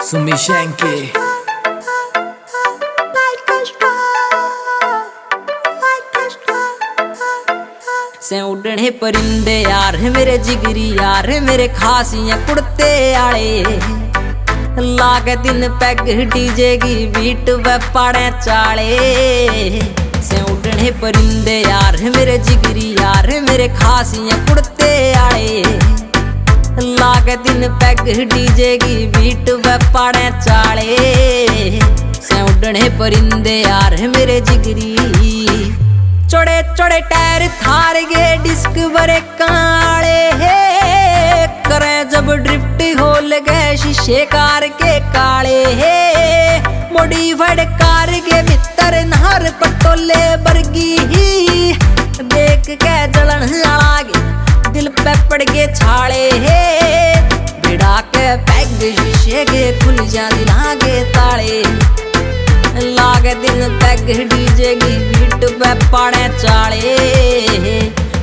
Sumi Shanky. से उड़ने परिंदे यार मेरे जिगरी यार मेरे खासियां कुड़ते आले लागे दिन पैग डीजे की बीट व पाड़े चाले। से उड़ने परिंदे यार मेरे जिगरी यार मेरे खासियां कुड़ते आले लागे दिन पैग डीजे की बीट व पाड़े चाले। से उड़ने परिंदे यार मेरे जिगरी चौड़े चौड़े टायर थार गे डिस्क बरे काले हे करे जब ड्रिफ्ट होल गए शीशे कार के काले हे मॉडिफाइड कार के भीतर नहर पटोले बरगी ही देख के जलन लागे दिल पे पड़ के छाले हे बिड़ा के पैग शीशे के खुल जा दिलागे ताले लागे दिन पैग डीजे की बीट पे पाड़े चाले।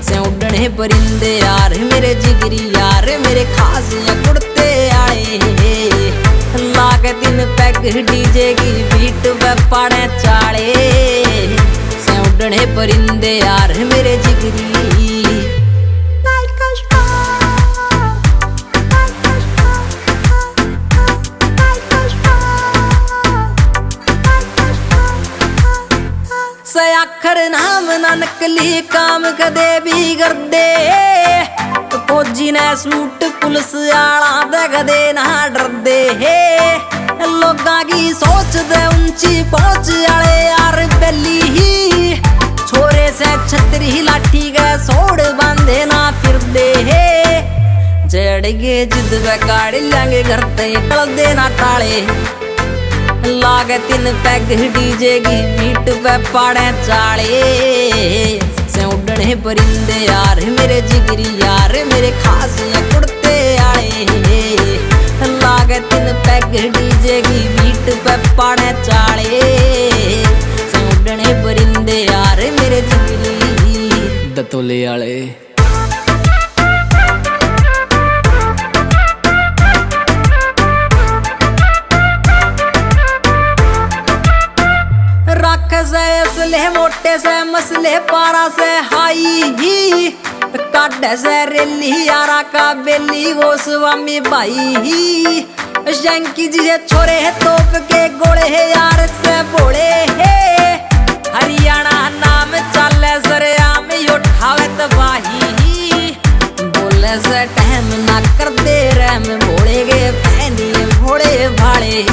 से उड़ने परिंदे यार मेरे जिगरी यार मेरे खासियां कुड़ते आए लागे दिन पैग डीजे की बीट पे पाड़े चाले। से उड़ने परिंदे यार मेरे जिगरी से आखर नाम ना नकली काम कदे भी कर दे फौजी ने सूट पुलिस आला दे कदे ना डर दे लोगां की सोच दे ऊंची पहुंच आले यार पहली ही छोरे से छतरी लाठी के सोड़ बांधे ना फिर दे जड़ गे जिद वे गाड़ी लेंगे घर ते कल दे ना टाले लागे तीन पैग डीजे की बीट पे पाड़े चाले। से उड़ने परिंदे यार मेरे जिगरी यार मेरे खासियां कुड़ते आए लागे तीन पैग डीजे की बीट पे पाड़े चाले। से उड़ने परिंदे यार मेरे जिगरी दतोले आले से असले मोटे से मसले पारा से हाई ही काटे से रेली यारा का बेली वो स्वामी भाई ही शंकी जी है छोरे है तोप के गोले है यार से बोले है हरियाणा नाम चले सरेआम उठावे तबाही बोले से टहम ना कर दे रैम भोले गे फैनी भोले भाड़े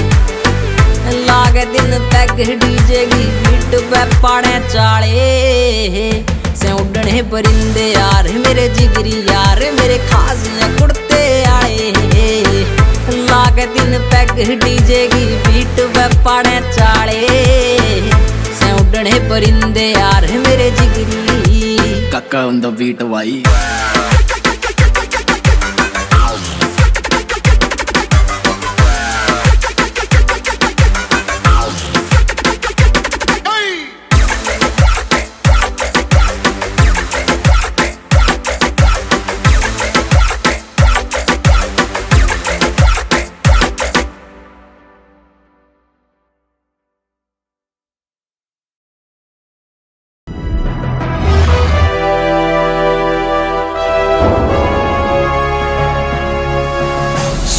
लागे दिन पैग डीजे की बीट पे पाड़े चाले। से उड़ने परिंदे यार मेरे जिगरी यार मेरे खासियां कुड़ते आए लागे दिन पैग डीजे की बीट पे पाड़े चाले। से उड़ने परिंदे यार मेरे जिगरी काका on the beat भाई।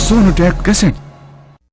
Sonotech Cassette.